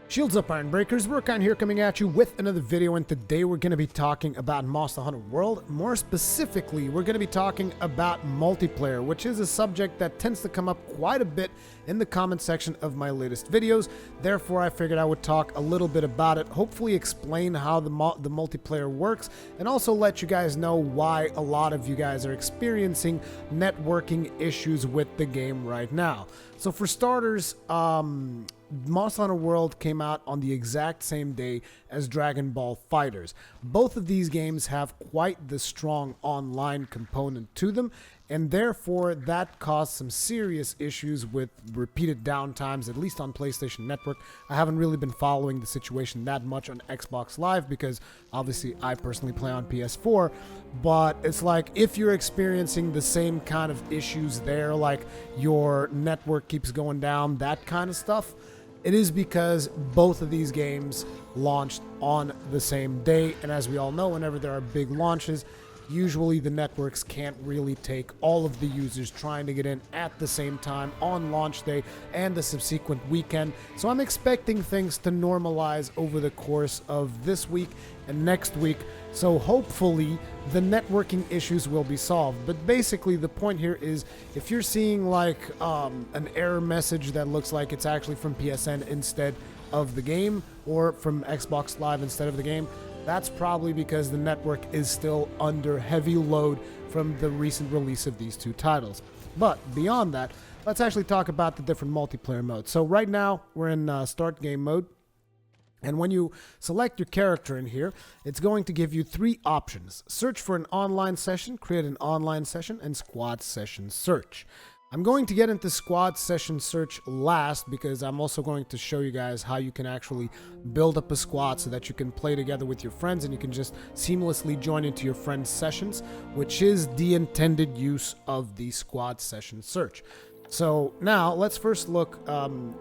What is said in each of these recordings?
Shields up, Iron Breakers. Rurikhan here, coming at you with another video, and today we're going to be talking about Monster Hunter World. More specifically, we're going to be talking about multiplayer, which is a subject that tends to come up quite a bit in the comment section of my latest videos. Therefore, I figured I would talk a little bit about it, hopefully explain how the multiplayer works, and also let you guys know why a lot of you guys are experiencing networking issues with the game right now. So for starters, Monster Hunter World came out on the exact same day as Dragon Ball FighterZ. Both of these games have quite the strong online component to them, and therefore that caused some serious issues with repeated downtimes, at least on PlayStation Network. I haven't really been following the situation that much on Xbox Live because obviously I personally play on PS4, but it's like if you're experiencing the same kind of issues there, like your network keeps going down, that kind of stuff, it is because both of these games launched on the same day, and as we all know, whenever there are big launches, usually the networks can't really take all of the users trying to get in at the same time on launch day and the subsequent weekend. So I'm expecting things to normalize over the course of this week and next week. So hopefully the networking issues will be solved. But basically the point here is if you're seeing like an error message that looks like it's actually from PSN instead of the game, or from Xbox Live instead of the game, that's probably because the network is still under heavy load from the recent release of these two titles. But beyond that, let's actually talk about the different multiplayer modes. So right now we're in start game mode. And when you select your character in here, it's going to give you three options: search for an online session, create an online session, and squad session search. I'm going to get into squad session search last because I'm also going to show you guys how you can actually build up a squad so that you can play together with your friends and you can just seamlessly join into your friends' sessions, which is the intended use of the squad session search. So now let's first look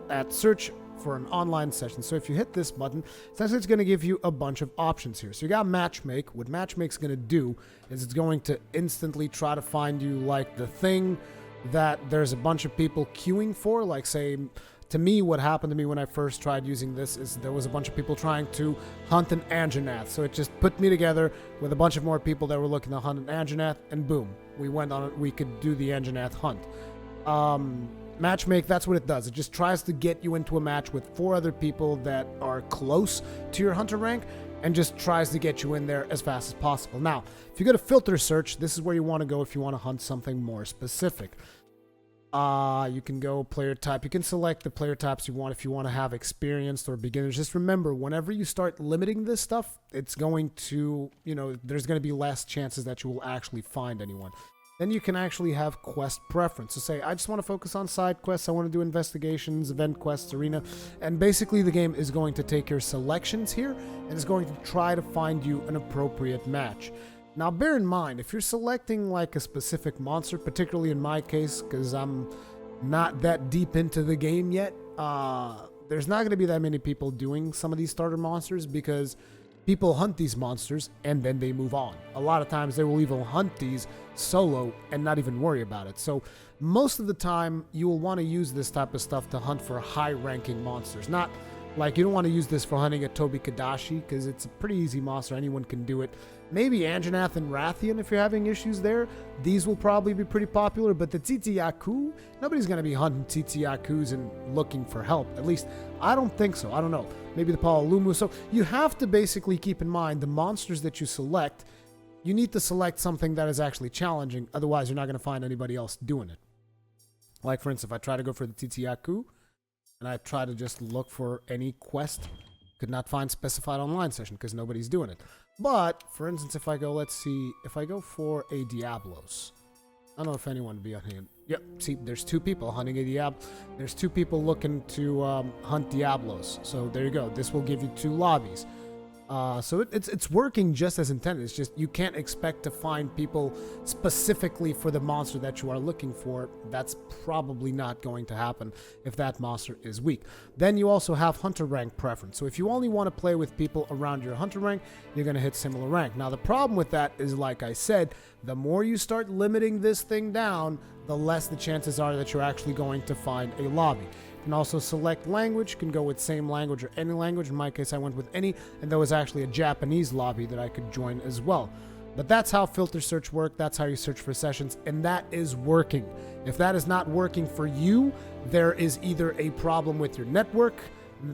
at search for an online session. So if you hit this button, essentially it's going to give you a bunch of options here. So you got Matchmake. What Matchmake's going to do is it's going to instantly try to find you like the thing that there's a bunch of people queuing for. Like, say, to me, what happened to me when I first tried using this is there was a bunch of people trying to hunt an Anjanath. So it just put me together with a bunch of more people that were looking to hunt an Anjanath, and boom, we went on it. We could do the Anjanath hunt. Matchmake, that's what it does. It just tries to get you into a match with 4 other people that are close to your hunter rank and just tries to get you in there as fast as possible. Now, if you go to filter search, this is where you want to go if you want to hunt something more specific. You can go player type. You can select the player types you want if you want to have experienced or beginners. Just remember, whenever you start limiting this stuff, it's going to, there's going to be less chances that you will actually find anyone. Then you can actually have quest preference. So say, I just want to focus on side quests, I want to do investigations, event quests, arena, and basically the game is going to take your selections here and is going to try to find you an appropriate match. Now bear in mind, if you're selecting like a specific monster, particularly in my case, because I'm not that deep into the game yet, there's not going to be that many people doing some of these starter monsters because people hunt these monsters and then they move on. A lot of times they will even hunt these solo and not even worry about it. So most of the time you will want to use this type of stuff to hunt for high-ranking monsters. Not like you don't want to use this for hunting a Tobi Kadashi because it's a pretty easy monster. Anyone can do it. Maybe Anjanath and Rathian if you're having issues there. These will probably be pretty popular, but the Tzitzi-Ya-Ku, nobody's going to be hunting Tzitzi-Ya-Kus and looking for help. At least, I don't think so. I don't know. Maybe the Paolumu. So you have to basically keep in mind the monsters that you select. You need to select something that is actually challenging. Otherwise, you're not going to find anybody else doing it. Like, for instance, if I try to go for the Tzitzi-Ya-Ku and I try to just look for any quest, could not find specified online session because nobody's doing it. But, for instance, if I go, let's see, if I go for a Diablos, I don't know if anyone would be hunting it. Yep, see, there's 2 people hunting a Diablo. There's 2 people looking to hunt Diablos. So there you go. This will give you 2 lobbies. So it's working just as intended. It's just you can't expect to find people specifically for the monster that you are looking for. That's probably not going to happen if that monster is weak. Then you also have hunter rank preference. So if you only want to play with people around your hunter rank, you're going to hit similar rank. Now the problem with that is, like I said, The more you start limiting this thing down, the less the chances are that you're actually going to find a lobby. You can also select language. You can go with same language or any language. In my case, I went with any, and there was actually a Japanese lobby that I could join as well. But that's how filter search works. That's how you search for sessions, and that is working. If that is not working for you, there is either a problem with your network.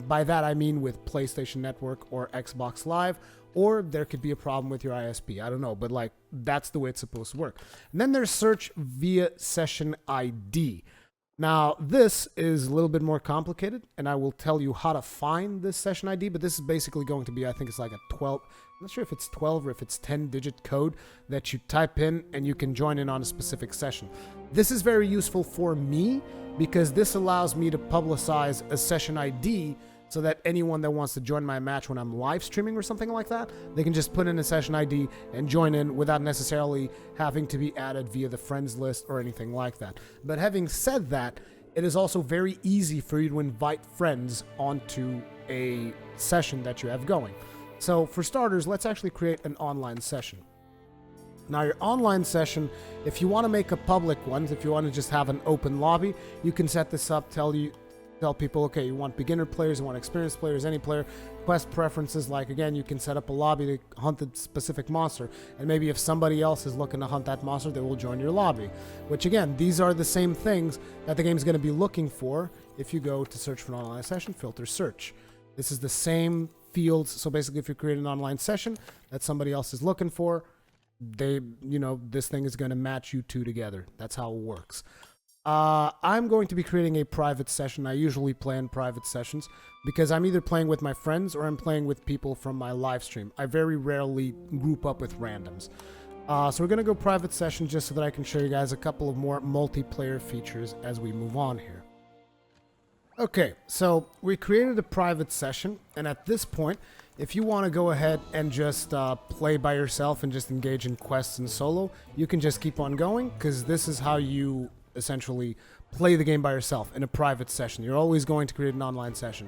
By that I mean with PlayStation Network or Xbox Live, or there could be a problem with your ISP. I don't know, but like that's the way it's supposed to work. And then there's search via session ID. Now, this is a little bit more complicated, and I will tell you how to find this session ID, but this is basically going to be, I think it's like a 12, I'm not sure if it's 12 or if it's 10-digit code that you type in and you can join in on a specific session. This is very useful for me because this allows me to publicize a session ID so that anyone that wants to join my match when I'm live streaming or something like that, they can just put in a session ID and join in without necessarily having to be added via the friends list or anything like that. But having said that, it is also very easy for you to invite friends onto a session that you have going. So for starters, let's actually create an online session. Now your online session, if you want to make a public one, if you want to just have an open lobby, you can set this up, tell people, okay, you want beginner players, you want experienced players, any player, quest preferences, like again, you can set up a lobby to hunt a specific monster, and maybe if somebody else is looking to hunt that monster, they will join your lobby, which again, these are the same things that the game is going to be looking for if you go to search for an online session, filter search. This is the same fields, so basically if you create an online session that somebody else is looking for, this thing is going to match you two together. That's how it works. I'm going to be creating a private session. I usually play in private sessions because I'm either playing with my friends or I'm playing with people from my live stream. I very rarely group up with randoms. So we're going to go private session just so that I can show you guys a couple of more multiplayer features as we move on here. Okay, so we created a private session, and at this point, if you want to go ahead and just play by yourself and just engage in quests and solo, you can just keep on going, because this is how you essentially play the game by yourself in a private session. You're always going to create an online session.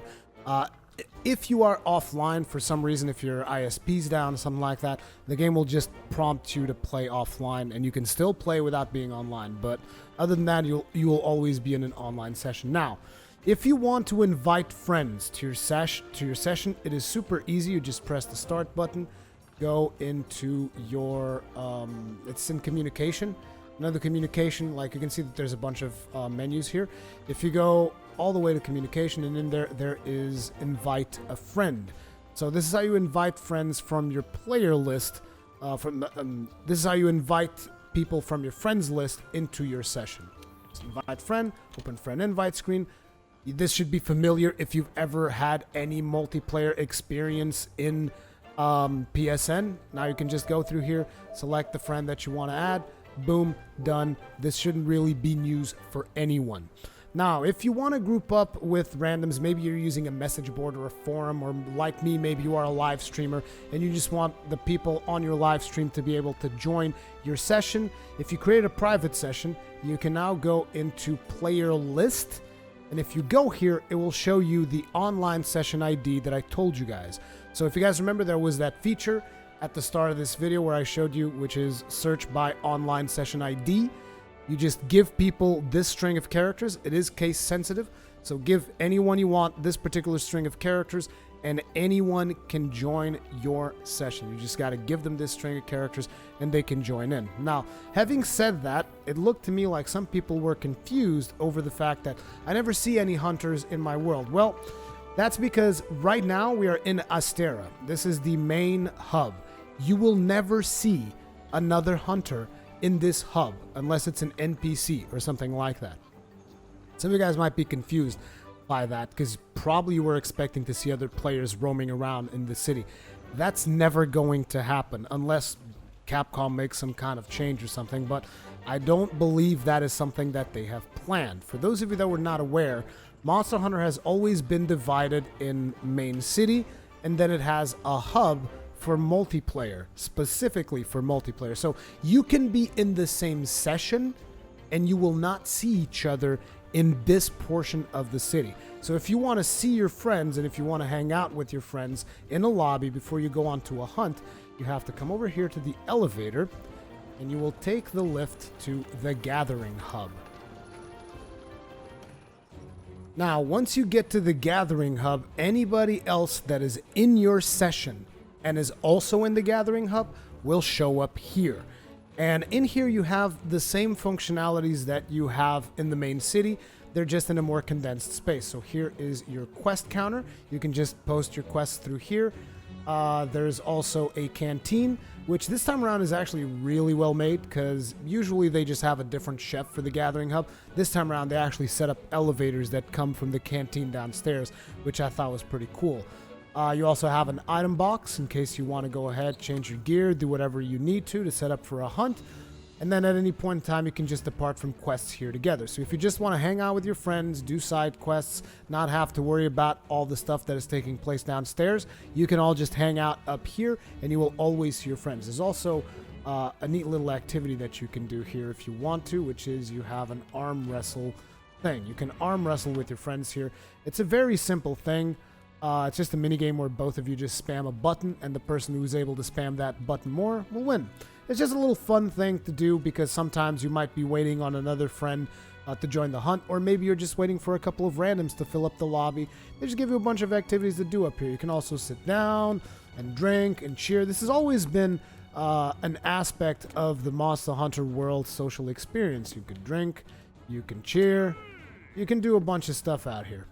If you are offline for some reason, if your ISP's down or something like that, the game will just prompt you to play offline, and you can still play without being online. But other than that, you will always be in an online session. Now, if you want to invite friends to your session, it is super easy. You just press the start button, go into your, it's in communication. Another communication, like you can see that there's a bunch of menus here. If you go all the way to communication, and in there is invite a friend. So this is how you invite friends from your player list. This is how you invite people from your friends list into your session. Just invite friend, open friend invite screen. This should be familiar if you've ever had any multiplayer experience in PSN. Now you can just go through here, select the friend that you want to add. Boom, done. This shouldn't really be news for anyone. Now, if you want to group up with randoms, maybe you're using a message board or a forum, or like me, maybe you are a live streamer and you just want the people on your live stream to be able to join your session. If you create a private session, you can now go into player list. And if you go here, it will show you the online session ID that I told you guys. So if you guys remember, there was that feature at the start of this video where I showed you, which is search by online session ID. You just give people this string of characters. It is case sensitive, so give anyone you want this particular string of characters, and anyone can join your session. You just got to give them this string of characters and they can join in. Now, having said that, it looked to me like some people were confused over the fact that I never see any hunters in my world. Well, that's because right now we are in Astera. This is the main hub. You will never see another hunter in this hub unless it's an NPC or something like that. Some of you guys might be confused by that because probably you were expecting to see other players roaming around in the city. That's never going to happen unless Capcom makes some kind of change or something, but I don't believe that is something that they have planned. For those of you that were not aware, Monster Hunter has always been divided in main city, and then it has a hub for multiplayer, specifically for multiplayer. So you can be in the same session and you will not see each other in this portion of the city. So if you want to see your friends and if you want to hang out with your friends in a lobby before you go on to a hunt, you have to come over here to the elevator, and you will take the lift to the Gathering Hub. Now, once you get to the Gathering Hub, anybody else that is in your session and is also in the Gathering Hub will show up here. And in here you have the same functionalities that you have in the main city. They're just in a more condensed space. So here is your quest counter. You can just post your quests through here. There's also a canteen, which this time around is actually really well made, because usually they just have a different chef for the Gathering Hub. This time around they actually set up elevators that come from the canteen downstairs, which I thought was pretty cool. You also have an item box in case you want to go ahead, change your gear, do whatever you need to set up for a hunt. And then at any point in time, you can just depart from quests here together. So if you just want to hang out with your friends, do side quests, not have to worry about all the stuff that is taking place downstairs, you can all just hang out up here and you will always see your friends. There's also a neat little activity that you can do here if you want to, which is you have an arm wrestle thing. You can arm wrestle with your friends here. It's a very simple thing. It's just a mini game where both of you just spam a button, and the person who's able to spam that button more will win. It's just a little fun thing to do, because sometimes you might be waiting on another friend to join the hunt, or maybe you're just waiting for a couple of randoms to fill up the lobby. They just give you a bunch of activities to do up here. You can also sit down and drink and cheer. This has always been an aspect of the Monster Hunter World social experience. You can drink, you can cheer, you can do a bunch of stuff out here.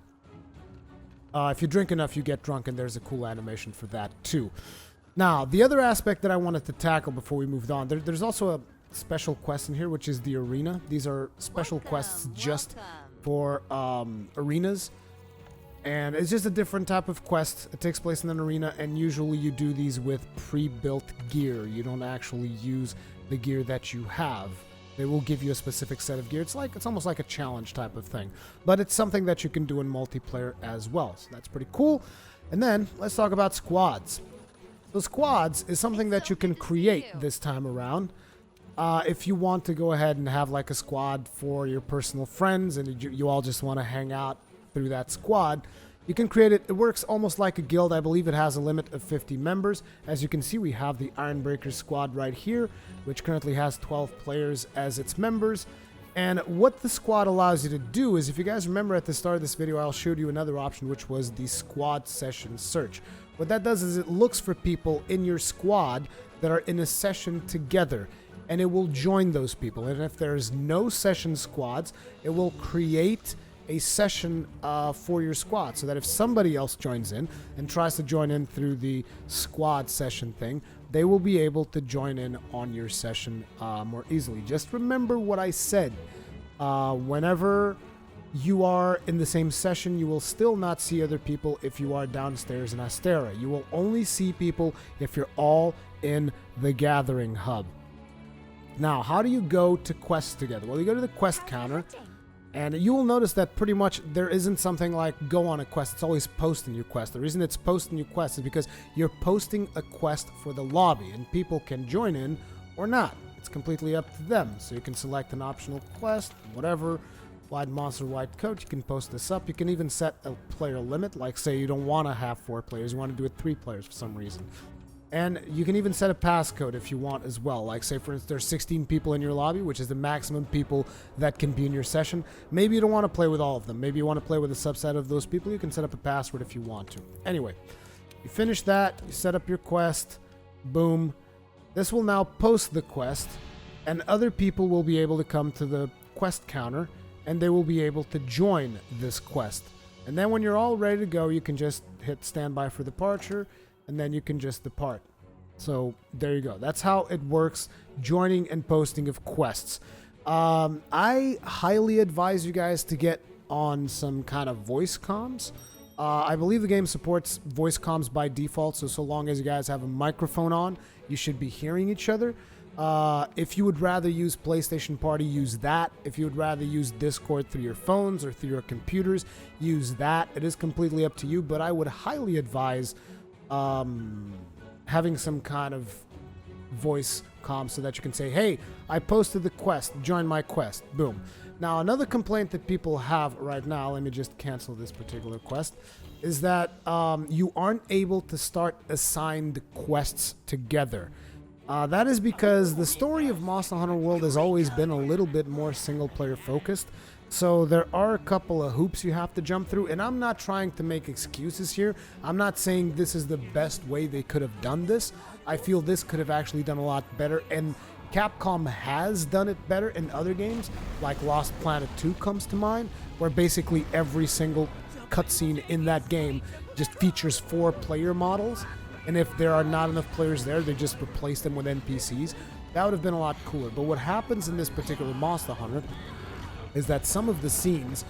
If you drink enough, you get drunk, and there's a cool animation for that too. Now, the other aspect that I wanted to tackle before we moved on, there's also a special quest in here, which is the arena. These are special quests just for arenas, and it's just a different type of quest. It takes place in an arena, and usually you do these with pre-built gear. You don't actually use the gear that you have. They will give you a specific set of gear. It's almost like a challenge type of thing. But it's something that you can do in multiplayer as well. So that's pretty cool. And then let's talk about squads. So squads is something that you can create this time around. If you want to go ahead and have like a squad for your personal friends, and you all just want to hang out through that squad, you can create it. It works almost like a guild. I believe it has a limit of 50 members. As you can see, we have the Ironbreakers squad right here, which currently has 12 players as its members. And what the squad allows you to do is, if you guys remember at the start of this video, I showed you another option, which was the squad session search. What that does is it looks for people in your squad that are in a session together, and it will join those people. And if there's no session squads, it will create a session for your squad, so that if somebody else joins in and tries to join in through the squad session thing, they will be able to join in on your session more easily. Just remember what I said. Whenever you are in the same session, you will still not see other people if you are downstairs in Astera. You will only see people if you're all in the Gathering Hub. Now, how do you go to quests together? Well, you go to the quest counter, and you will notice that pretty much there isn't something like go on a quest. It's always post a new quest. The reason it's post a new quest is because you're posting a quest for the lobby, and people can join in or not. It's completely up to them. So you can select an optional quest, whatever. Wide monster, white coat. You can post this up. You can even set a player limit. Like, say you don't want to have 4 players. You want to do it 3 players for some reason. And you can even set a passcode if you want as well. Like, say, for instance, there's 16 people in your lobby, which is the maximum people that can be in your session. Maybe you don't want to play with all of them. Maybe you want to play with a subset of those people. You can set up a password if you want to. Anyway, you finish that. You set up your quest. Boom. This will now post the quest, and other people will be able to come to the quest counter, and they will be able to join this quest. And then when you're all ready to go, you can just hit standby for departure, and then you can just depart. So there you go. That's how it works, joining and posting of quests. I highly advise you guys to get on some kind of voice comms. I believe the game supports voice comms by default, so long as you guys have a microphone on, you should be hearing each other. If you would rather use PlayStation Party, use that. If you would rather use Discord through your phones or through your computers, use that. It is completely up to you, but I would highly advise having some kind of voice comm so that you can say, hey, I posted the quest, join my quest, boom. Now, another complaint that people have right now, let me just cancel this particular quest, is that you aren't able to start assigned quests together. That is because the story of Monster Hunter World has always been a little bit more single-player focused. So there are a couple of hoops you have to jump through, and I'm not trying to make excuses here. I'm not saying this is the best way they could have done this. I feel this could have actually done a lot better, and Capcom has done it better in other games, like Lost Planet 2 comes to mind, where basically every single cutscene in that game just features 4 player models, and if there are not enough players there, they just replace them with NPCs. That would have been a lot cooler. But what happens in this particular Monster Hunter is that some of the scenes,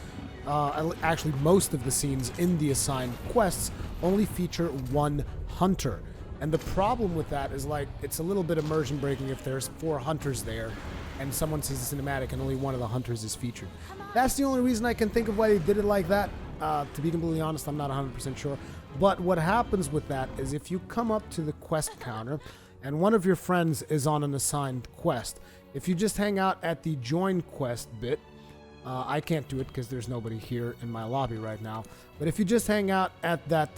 actually most of the scenes in the assigned quests, only feature one hunter. And the problem with that is, like, it's a little bit immersion breaking if there's 4 hunters there and someone sees a cinematic and only one of the hunters is featured. That's the only reason I can think of why they did it like that. To be completely honest, I'm not 100% sure. But what happens with that is if you come up to the quest counter and one of your friends is on an assigned quest, if you just hang out at the join quest bit, I can't do it because there's nobody here in my lobby right now. But if you just hang out at that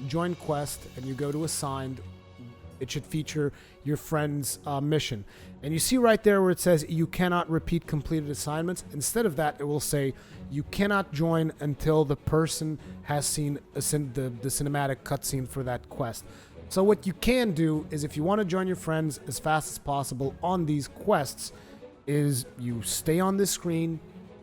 join quest and you go to assigned, it should feature your friend's mission. And you see right there where it says you cannot repeat completed assignments. Instead of that, it will say you cannot join until the person has seen the cinematic cutscene for that quest. So what you can do is, if you want to join your friends as fast as possible on these quests, is you stay on this screen,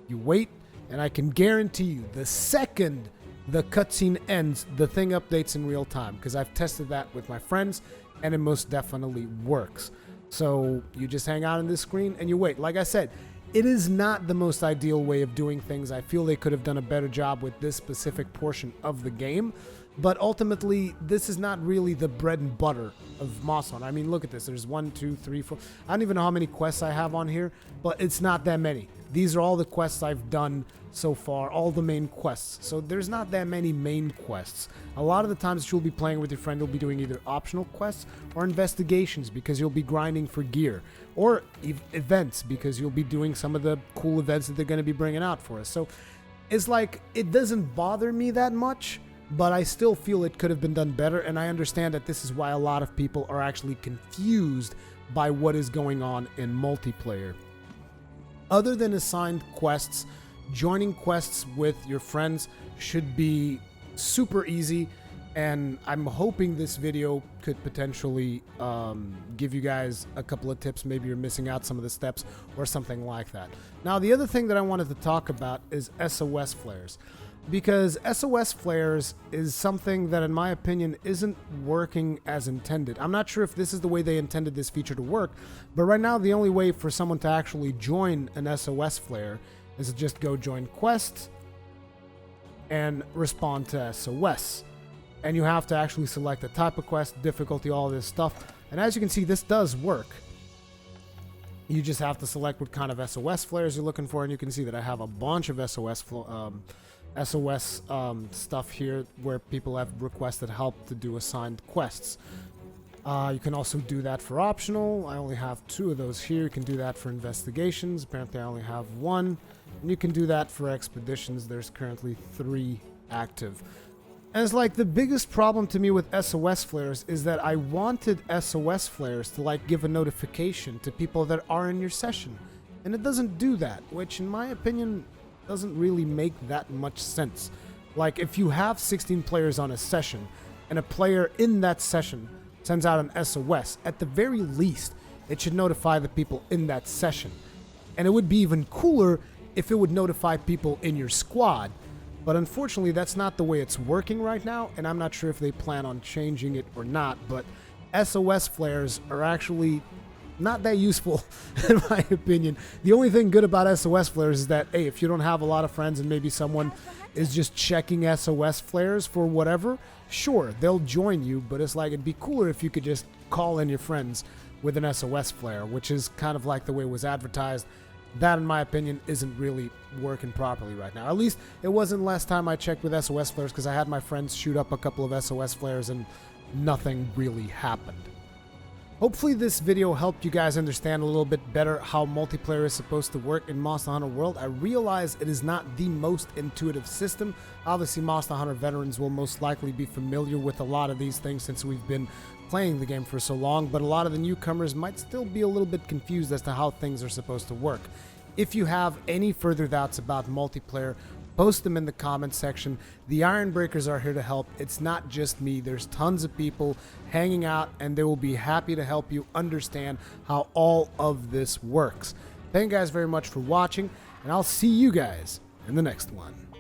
you wait, and I can guarantee you the second the cutscene ends, the thing updates in real time, because I've tested that with my friends and it most definitely works. So you just hang out on this screen and you wait. Like I said, it is not the most ideal way of doing things. I feel they could have done a better job with this specific portion of the game, but ultimately this is not really the bread and butter of Monster Hunter. I mean, look at this. There's 1, 2, 3, 4. I don't even know how many quests I have on here, but it's not that many. These are all the quests I've done so far, all the main quests. So there's not that many main quests. A lot of the times you'll be playing with your friend, you'll be doing either optional quests or investigations because you'll be grinding for gear, or events because you'll be doing some of the cool events that they're going to be bringing out for us. So it's like, it doesn't bother me that much, but I still feel it could have been done better, and I understand that this is why a lot of people are actually confused by what is going on in multiplayer. Other than assigned quests, joining quests with your friends should be super easy, and I'm hoping this video could potentially give you guys a couple of tips. Maybe you're missing out some of the steps or something like that. Now, the other thing that I wanted to talk about is SOS Flares, because SOS Flares is something that, in my opinion, isn't working as intended. I'm not sure if this is the way they intended this feature to work, but right now the only way for someone to actually join an SOS Flare is to just go join quests and respond to SOS. And you have to actually select the type of quest, difficulty, all this stuff. And as you can see, this does work. You just have to select what kind of SOS flares you're looking for, and you can see that I have a bunch of SOS stuff here where people have requested help to do assigned quests. You can also do that for optional. I only have 2 of those here. You can do that for investigations. Apparently I only have 1. And you can do that for expeditions. There's currently 3 active. And it's like, the biggest problem to me with SOS flares is that I wanted SOS flares to, like, give a notification to people that are in your session. And it doesn't do that, which in my opinion doesn't really make that much sense. Like, if you have 16 players on a session and a player in that session sends out an SOS, at the very least it should notify the people in that session. And it would be even cooler if it would notify people in your squad. But unfortunately, that's not the way it's working right now, and I'm not sure if they plan on changing it or not. But SOS flares are actually not that useful, in my opinion. The only thing good about SOS flares is that, hey, if you don't have a lot of friends and maybe someone is just checking SOS flares for whatever, sure, they'll join you, but it's like, it'd be cooler if you could just call in your friends with an SOS flare, which is kind of like the way it was advertised. That, in my opinion, isn't really working properly right now. At least it wasn't last time I checked with SOS flares, because I had my friends shoot up a couple of SOS flares and nothing really happened. Hopefully this video helped you guys understand a little bit better how multiplayer is supposed to work in Monster Hunter World. I realize it is not the most intuitive system. Obviously, Monster Hunter veterans will most likely be familiar with a lot of these things since we've been playing the game for so long, but a lot of the newcomers might still be a little bit confused as to how things are supposed to work. If you have any further doubts about multiplayer, post them in the comments section. The Iron Breakers are here to help. It's not just me. There's tons of people hanging out, and they will be happy to help you understand how all of this works. Thank you guys very much for watching, and I'll see you guys in the next one.